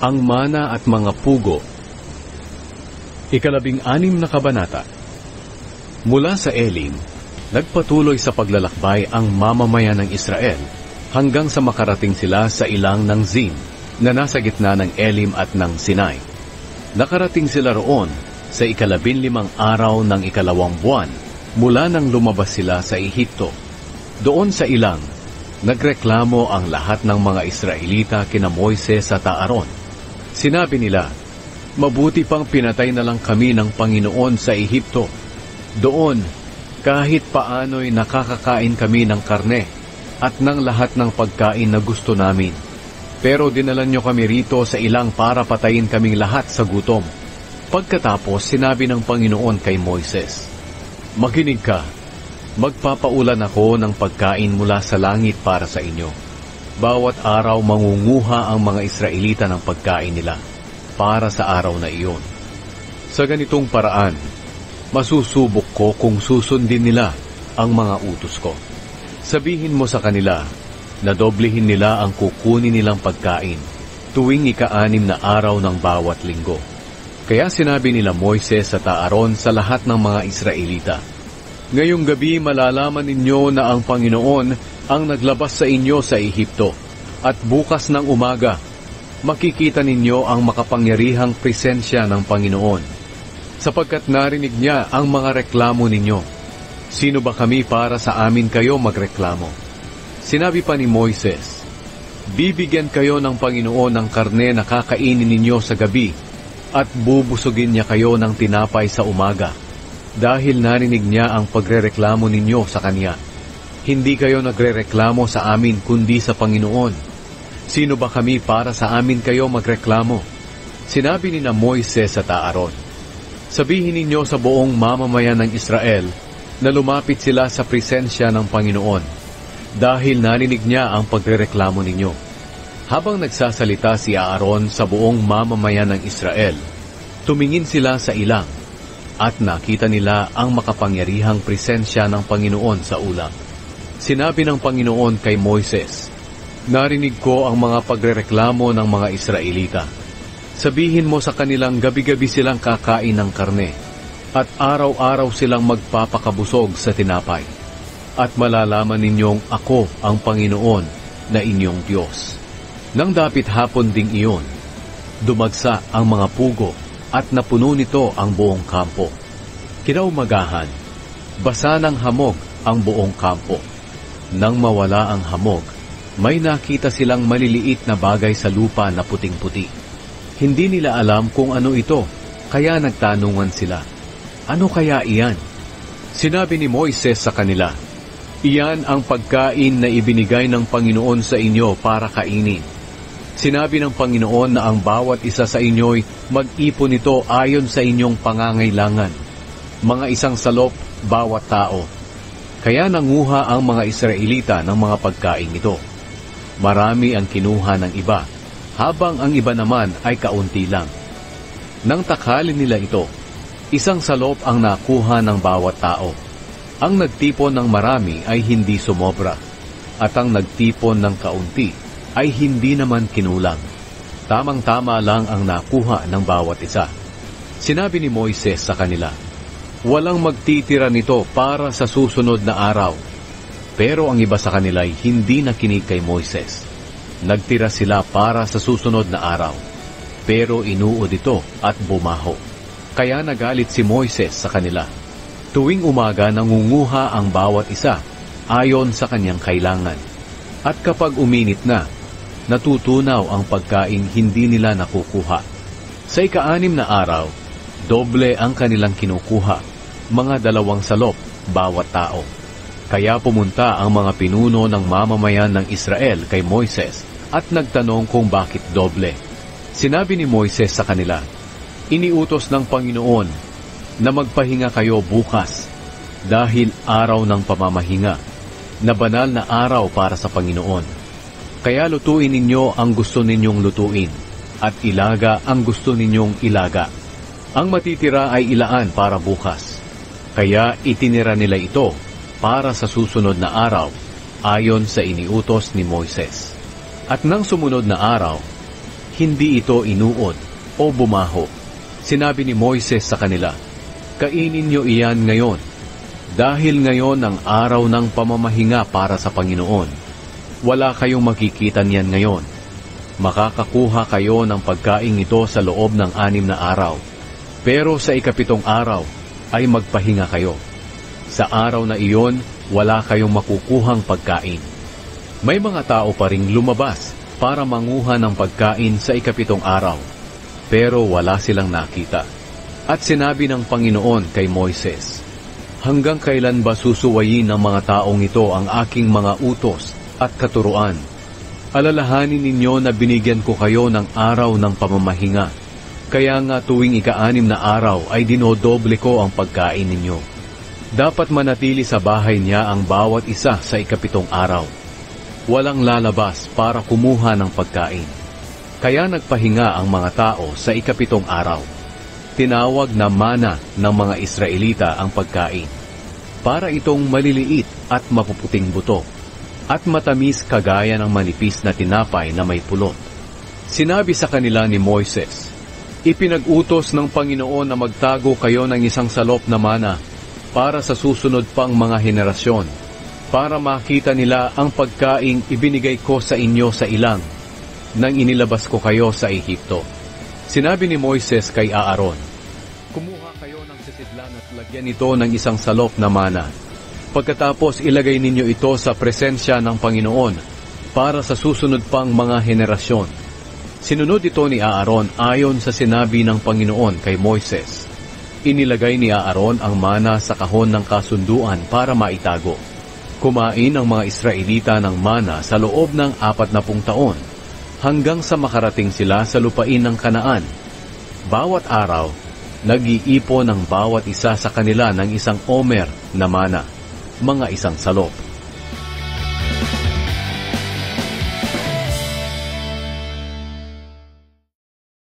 Ang mana at mga pugo. 16 na kabanata. Mula sa Elim, nagpatuloy sa paglalakbay ang mamamayan ng Israel hanggang sa makarating sila sa ilang ng Zin na nasa gitna ng Elim at ng Sinai. Nakarating sila roon sa 15 araw ng 2 buwan mula nang lumabas sila sa Ehipto. Doon sa ilang, nagreklamo ang lahat ng mga Israelita kina Moises at Aaron. Sinabi nila, "Mabuti pang pinatay na lang kami ng Panginoon sa Ehipto. Doon, kahit paano'y nakakakain kami ng karne at ng lahat ng pagkain na gusto namin. Pero dinala nyo kami rito sa ilang para patayin kaming lahat sa gutom." Pagkatapos, sinabi ng Panginoon kay Moises, "Makinig ka, magpapaulan ako ng pagkain mula sa langit para sa inyo. Bawat araw mangunguha ang mga Israelita ng pagkain nila para sa araw na iyon. Sa ganitong paraan, masusubok ko kung susundin nila ang mga utos ko. Sabihin mo sa kanila na doblehin nila ang kukunin nilang pagkain tuwing 6 na araw ng bawat linggo." Kaya sinabi nila Moises at Aaron sa lahat ng mga Israelita, "Ngayong gabi malalaman ninyo na ang Panginoon ang naglabas sa inyo sa Ehipto, at bukas ng umaga makikita ninyo ang makapangyarihang presensya ng Panginoon, sapagkat narinig niya ang mga reklamo ninyo. Sino ba kami para sa amin kayo magreklamo?" Sinabi pa ni Moises, "Bibigyan kayo ng Panginoon ng karne na kakainin ninyo sa gabi, at bubusugin niya kayo ng tinapay sa umaga, dahil narinig niya ang pagrereklamo ninyo sa Kanya. Hindi kayo nagrereklamo sa amin kundi sa Panginoon. Sino ba kami para sa amin kayo magreklamo?" Sinabi ni na Moises at Aaron, "Sabihin ninyo sa buong mamamayan ng Israel na lumapit sila sa presensya ng Panginoon, dahil narinig niya ang pagrereklamo ninyo." Habang nagsasalita si Aaron sa buong mamamayan ng Israel, tumingin sila sa ilang at nakita nila ang makapangyarihang presensya ng Panginoon sa ulang. Sinabi ng Panginoon kay Moises, "Narinig ko ang mga pagrereklamo ng mga Israelita. Sabihin mo sa kanilang gabi-gabi silang kakain ng karne, at araw-araw silang magpapakabusog sa tinapay. At malalaman ninyong ako ang Panginoon na inyong Diyos." Nang dapit hapon ding iyon, dumagsa ang mga pugo at napuno nito ang buong kampo. Kinaumagahan, basa ng hamog ang buong kampo. Nang mawala ang hamog, may nakita silang maliliit na bagay sa lupa na puting-puti. Hindi nila alam kung ano ito, kaya nagtanungan sila, "Ano kaya iyan?" Sinabi ni Moises sa kanila, "Iyan ang pagkain na ibinigay ng Panginoon sa inyo para kainin. Sinabi ng Panginoon na ang bawat isa sa inyo'y mag-ipon nito ayon sa inyong pangangailangan, mga 1 salop bawat tao." Kaya nanguha ang mga Israelita ng mga pagkain nito. Marami ang kinuha ng iba, habang ang iba naman ay kaunti lang. Nang takhalin nila ito, 1 salop ang nakuha ng bawat tao. Ang nagtipon ng marami ay hindi sumobra, at ang nagtipon ng kaunti ay hindi naman kinulang. Tamang-tama lang ang nakuha ng bawat isa. Sinabi ni Moises sa kanila, "Walang magtitira nito para sa susunod na araw." Pero ang iba sa kanila ay hindi nakinig kay Moises. Nagtira sila para sa susunod na araw, pero inuod ito at bumaho. Kaya nagalit si Moises sa kanila. Tuwing umaga nangunguha ang bawat isa ayon sa kanyang kailangan. At kapag uminit na, natutunaw ang pagkain hindi nila nakukuha. Sa 6 na araw, doble ang kanilang kinukuha, mga 2 salop bawat tao. Kaya pumunta ang mga pinuno ng mamamayan ng Israel kay Moises at nagtanong kung bakit doble. Sinabi ni Moises sa kanila, "Iniutos ng Panginoon na magpahinga kayo bukas, dahil araw ng pamamahinga, na banal na araw para sa Panginoon. Kaya lutuin ninyo ang gusto ninyong lutuin, at ilaga ang gusto ninyong ilaga. Ang matitira ay ilaan para bukas." Kaya itinira nila ito para sa susunod na araw, ayon sa iniutos ni Moises. At nang sumunod na araw, hindi ito inuod o bumaho. Sinabi ni Moises sa kanila, "Kainin niyo iyan ngayon, dahil ngayon ang araw ng pamamahinga para sa Panginoon. Wala kayong makikita niyan ngayon. Makakakuha kayo ng pagkain ito sa loob ng 6 na araw. Pero sa ika-7 araw ay magpahinga kayo. Sa araw na iyon, wala kayong makukuhang pagkain." May mga tao pa ring lumabas para manguha ng pagkain sa ika-7 araw, pero wala silang nakita. At sinabi ng Panginoon kay Moises, "Hanggang kailan ba susuwayin ng mga taong ito ang aking mga utos at katuruan? Alalahanin ninyo na binigyan ko kayo ng araw ng pamamahinga. Kaya nga tuwing ika-6 na araw ay dinodoble ko ang pagkain ninyo. Dapat manatili sa bahay niya ang bawat isa sa ika-7 araw. Walang lalabas para kumuha ng pagkain." Kaya nagpahinga ang mga tao sa ika-7 araw. Tinawag na mana ng mga Israelita ang pagkain. Para itong maliliit at mapuputing buto, at matamis kagaya ng manipis na tinapay na may pulot. Sinabi sa kanila ni Moises, "Ipinag-utos ng Panginoon na magtago kayo ng isang salop na mana para sa susunod pang mga henerasyon, para makita nila ang pagkaing ibinigay ko sa inyo sa ilang, nang inilabas ko kayo sa Ehipto." Sinabi ni Moises kay Aaron, "Kumuha kayo ng sisidlan at lagyan ito ng isang salop na mana. Pagkatapos ilagay ninyo ito sa presensya ng Panginoon para sa susunod pang mga henerasyon." Sinunod ito ni Aaron ayon sa sinabi ng Panginoon kay Moises. Inilagay ni Aaron ang mana sa kahon ng kasunduan para maitago. Kumain ang mga Israelita ng mana sa loob ng 40 taon, hanggang sa makarating sila sa lupain ng Kanaan. Bawat araw, nag-iipon ang bawat isa sa kanila ng isang omer na mana, mga isang salop.